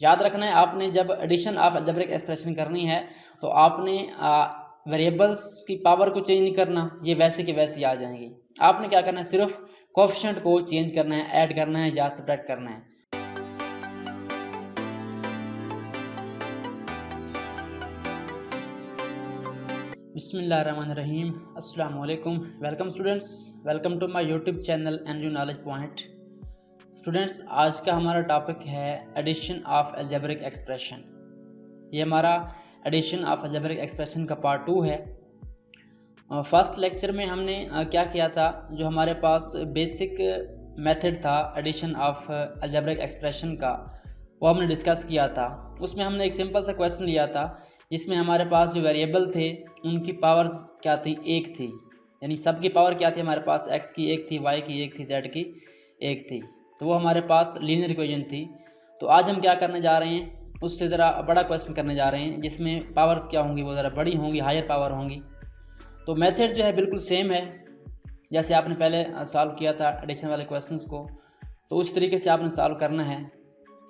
याद रखना है आपने जब एडिशन ऑफ अलजेब्रिक एक्सप्रेशन करनी है तो आपने वेरिएबल्स की पावर को चेंज नहीं करना, ये वैसे के वैसे आ जाएंगी। आपने क्या करना है, सिर्फ कोएफिशिएंट को चेंज करना है, ऐड करना है या सब्ट्रैक्ट करना है। बिस्मिल्लाहिर्रहमानिर्रहीम, अस्सलाम वालेकुम। Welcome students, welcome to my YouTube channel NU knowledge point. Students, आज का हमारा टॉपिक है एडिशन ऑफ अलजेब्रिक एक्सप्रेशन। ये हमारा एडिशन ऑफ अलजेब्रिक एक्सप्रेशन का पार्ट 2 है। फर्स्ट लेक्चर में हमने क्या किया था, जो हमारे पास बेसिक मेथड था एडिशन ऑफ अलजेब्रिक एक्सप्रेशन का, वो हमने डिस्कस किया था। उसमें हमने एक सिंपल सा क्वेश्चन लिया था जिसमें हमारे पास जो वेरिएबल थे उनकी पावर्स क्या थी, एक थी। यानी सब की पावर क्या थी, हमारे पास x की एक थी, y की एक थी, z की एक थी। तो वो हमारे पास लीनियर इक्वेशन थी। तो आज हम क्या करने जा रहे हैं, उससे ज़रा बड़ा क्वेश्चन करने जा रहे हैं जिसमें पावर्स क्या होंगी, वो ज़रा बड़ी होंगी, हायर पावर होंगी। तो मेथड जो है बिल्कुल सेम है जैसे आपने पहले सॉल्व किया था एडिशन वाले क्वेश्चंस को, तो उस तरीके से आपने सॉल्व करना है।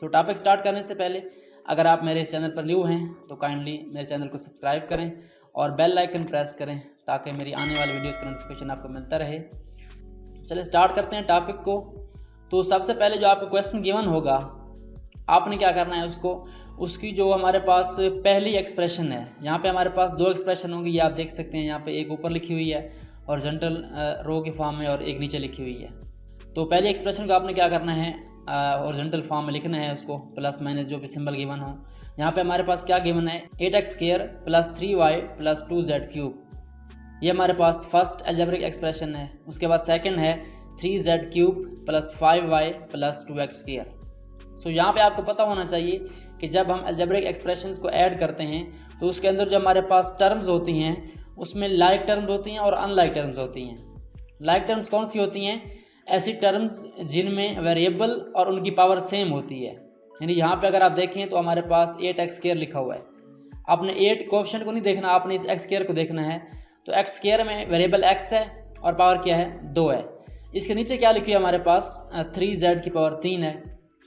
तो टॉपिक स्टार्ट करने से पहले अगर आप मेरे इस चैनल पर न्यू हैं तो काइंडली मेरे चैनल को सब्सक्राइब करें और बेल आइकन प्रेस करें ताकि मेरी आने वाली वीडियोस का नोटिफिकेशन आपको मिलता रहे। चलिए स्टार्ट करते हैं टॉपिक को। तो सबसे पहले जो आपको क्वेश्चन गिवन होगा, आपने क्या करना है, उसकी जो हमारे पास पहली एक्सप्रेशन है, यहाँ पे हमारे पास दो एक्सप्रेशन होंगी, ये आप देख सकते हैं। यहाँ पे एक ऊपर लिखी हुई है हॉरिजॉन्टल रो के फॉर्म में और एक नीचे लिखी हुई है। तो पहली एक्सप्रेशन को आपने क्या करना है, हॉरिजॉन्टल फॉर्म में लिखना है, उसको प्लस माइनस जो भी सिंबल गिवन हो। यहाँ पे हमारे पास क्या गिवन है, 8x² + 3y + 2z³। ये हमारे पास फर्स्ट अलजेब्रिक एक्सप्रेशन है। उसके बाद सेकंड है 3z³ + 5y + 2x²। सो यहाँ पे आपको पता होना चाहिए कि जब हम अलजेब्रिक एक्सप्रेशंस को ऐड करते हैं तो उसके अंदर जो हमारे पास टर्म्स होती हैं उसमें लाइक टर्म्स होती हैं और अनलाइक टर्म्स होती हैं। लाइक टर्म्स कौन सी होती हैं, ऐसी टर्म्स जिनमें वेरिएबल और उनकी पावर सेम होती है। यानी यहाँ पे अगर आप देखें तो हमारे पास 8x² लिखा हुआ है। आपने 8 कोएफिशिएंट को नहीं देखना, आपने इस x² को देखना है। तो x² में वेरिएबल x है और पावर क्या है, 2 है। इसके नीचे क्या लिखी है हमारे पास, 3z की पावर 3 है।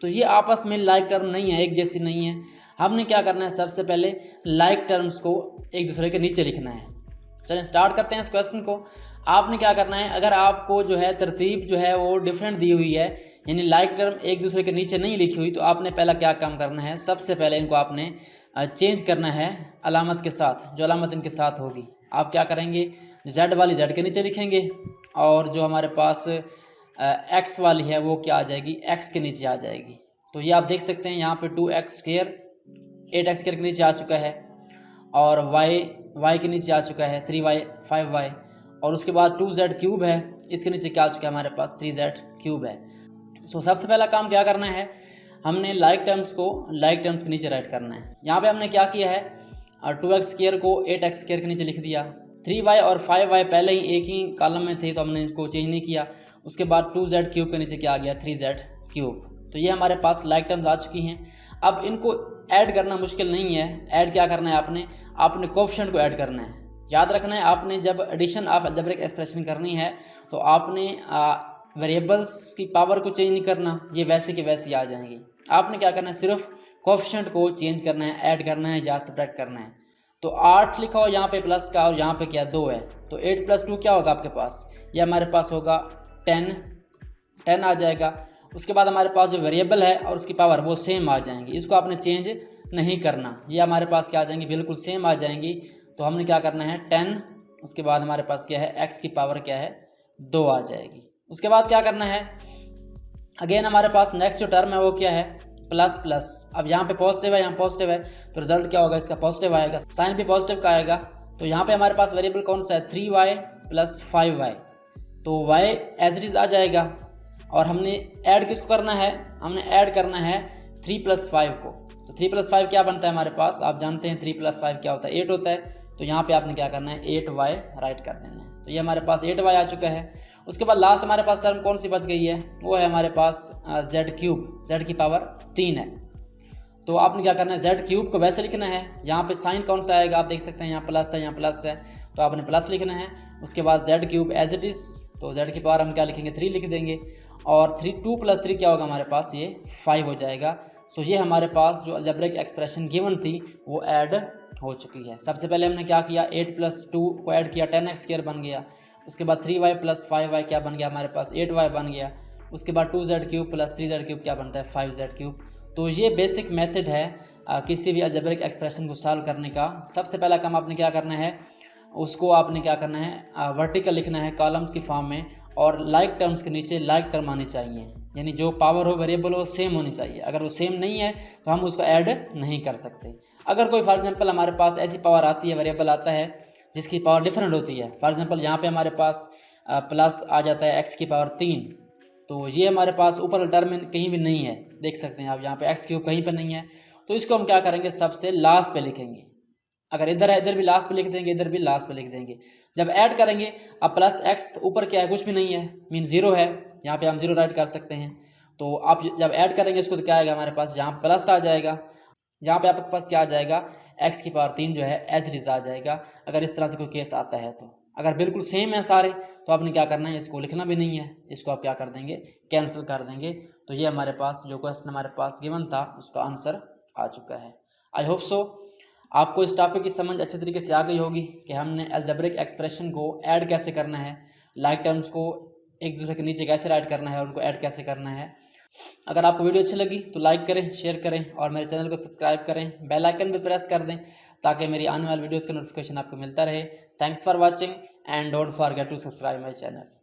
तो ये आपस में लाइक टर्म नहीं है, एक जैसी नहीं है। हमने क्या करना है, सबसे पहले लाइक टर्म्स को एक दूसरे के नीचे लिखना है। चलिए स्टार्ट करते हैं इस क्वेश्चन को। आपने क्या करना है, अगर आपको जो है तरतीब जो है वो डिफरेंट दी हुई है, यानी लाइक टर्म एक दूसरे के नीचे नहीं लिखी हुई, तो आपने पहला क्या काम करना है, सबसे पहले इनको आपने चेंज करना है अलामत के साथ। जो अलामत इनके साथ होगी, आप क्या करेंगे, z वाली z के नीचे लिखेंगे और जो हमारे पास x वाली है वो क्या आ जाएगी, x के नीचे आ जाएगी। तो ये आप देख सकते हैं यहाँ पे 2x² 8x² के नीचे आ चुका है और y के नीचे आ चुका है 3y 5y, और उसके बाद 2z³ है, इसके नीचे क्या आ चुका है हमारे पास 3z³ है। सो सबसे पहला काम क्या करना है, हमने लाइक टर्म्स को लाइक टर्म्स के नीचे राइट करना है। यहाँ पे हमने क्या किया है, 2x² को 8x² के नीचे लिख दिया। 3y और 5y पहले ही एक ही कॉलम में थे तो हमने इसको चेंज नहीं किया। उसके बाद 2z³ के नीचे क्या आ गया, 3z³। तो ये हमारे पास लाइक टर्म्स आ चुकी हैं। अब इनको ऐड करना मुश्किल नहीं है। ऐड क्या करना है, आपने कोएफिशिएंट को ऐड करना है। याद रखना है आपने जब एडिशन ऑफ अलजेब्रिक एक्सप्रेशन करनी है तो आपने वेरिएबल्स की पावर को चेंज नहीं करना, ये वैसे के वैसे आ जाएंगी। आपने क्या करना है, सिर्फ कोएफिशिएंट को चेंज करना है, ऐड करना है या सब्ट्रैक्ट करना है। तो 8 लिखा हो यहाँ पे प्लस का और यहाँ पे क्या 2 है, तो 8 + 2 क्या होगा आपके पास, ये हमारे पास होगा 10 आ जाएगा। उसके बाद हमारे पास जो वेरिएबल है और उसकी पावर वो सेम आ जाएंगी, इसको आपने चेंज नहीं करना। ये हमारे पास क्या आ जाएंगी, बिल्कुल सेम आ जाएंगी। तो हमने क्या करना है 10, उसके बाद हमारे पास क्या है, x की पावर क्या है 2 आ जाएगी। उसके बाद क्या करना है, अगेन हमारे पास नेक्स्ट जो टर्म है वो क्या है, प्लस। अब यहाँ पे पॉजिटिव है, यहाँ पॉजिटिव है, तो रिजल्ट क्या होगा, इसका पॉजिटिव आएगा, साइन भी पॉजिटिव का आएगा। तो यहाँ पे हमारे पास वेरिएबल कौन सा है, 3y + 5y। तो y एज इट इज आ जाएगा और हमने ऐड किसको करना है, हमने ऐड करना है 3 + 5 को। तो 3 + 5 क्या बनता है हमारे पास, आप जानते हैं 3 + 5 क्या होता है, 8 होता है। तो यहाँ पे आपने क्या करना है, 8y राइट कर देना है। तो ये हमारे पास 8y आ चुका है। उसके बाद लास्ट हमारे पास टर्म कौन सी बच गई है, वो है हमारे पास z³, z की पावर 3 है। तो आपने क्या करना है, z³ को वैसे लिखना है। यहाँ पे साइन कौन सा आएगा, आप देख सकते हैं यहाँ प्लस है, यहाँ प्लस है, तो आपने प्लस लिखना है। उसके बाद z³ एज इट इज़, तो z की पावर हम क्या लिखेंगे, 3 लिख देंगे। और 2 + 3 क्या होगा हमारे पास, ये 5 हो जाएगा। सो ये हमारे पास जो अलजेब्रिक एक्सप्रेशन गिवन थी वो ऐड हो चुकी है। सबसे पहले हमने क्या किया, 8 + 2 को ऐड किया, 10x² बन गया। उसके बाद 3y + 5y क्या बन गया हमारे पास, 8y बन गया। उसके बाद 2z³ + 3z³ क्या बनता है, 5z³। तो ये बेसिक मेथड है किसी भी अलजेब्रिक एक्सप्रेशन को सॉल्व करने का। सबसे पहला काम आपने क्या करना है, उसको आपने क्या करना है, वर्टिकल लिखना है कॉलम्स की फॉर्म में, और लाइक टर्म्स के नीचे लाइक टर्म आनी चाहिए, यानी जो पावर हो वेरिएबल हो सेम होनी चाहिए। अगर वो सेम नहीं है तो हम उसको ऐड नहीं कर सकते। अगर कोई फॉर एग्जांपल हमारे पास ऐसी पावर आती है, वेरिएबल आता है जिसकी पावर डिफरेंट होती है, फॉर एग्जांपल यहाँ पे हमारे पास प्लस आ जाता है x⁻3, तो ये हमारे पास ऊपर टर्म में कहीं भी नहीं है, देख सकते हैं आप यहाँ पे x³ कहीं पर नहीं है। तो इसको हम क्या करेंगे, सबसे लास्ट पे लिखेंगे। अगर इधर है इधर भी लास्ट पे लिख देंगे, इधर भी लास्ट पे लिख देंगे। जब ऐड करेंगे, अब प्लस x ऊपर क्या है, कुछ भी नहीं है, मीन 0 है, यहाँ पे हम 0 राइट कर सकते हैं। तो आप जब ऐड करेंगे इसको तो क्या आएगा हमारे पास, यहाँ प्लस आ जाएगा, यहाँ पे आपके पास क्या आ जाएगा, x⁻3 जो है एज इट इज आ जाएगा। अगर इस तरह से कोई केस आता है तो अगर बिल्कुल सेम है सारे तो आपने क्या करना है, इसको लिखना भी नहीं है, इसको आप क्या कर देंगे, कैंसिल कर देंगे। तो ये हमारे पास जो क्वेश्चन हमारे पास गिवन था उसका आंसर आ चुका है। आई होप सो आपको इस टॉपिक की समझ अच्छे तरीके से आ गई होगी कि हमने अलजेब्रिक एक्सप्रेशन को ऐड कैसे करना है, लाइक टर्म्स को एक दूसरे के नीचे कैसे राइट करना है और उनको ऐड कैसे करना है। अगर आपको वीडियो अच्छी लगी तो लाइक करें, शेयर करें और मेरे चैनल को सब्सक्राइब करें, बेल आइकन भी प्रेस कर दें ताकि मेरी आने वाली वीडियोज़ का नोटिफिकेशन आपको मिलता रहे। Thanks for watching and don't forget to subscribe my channel.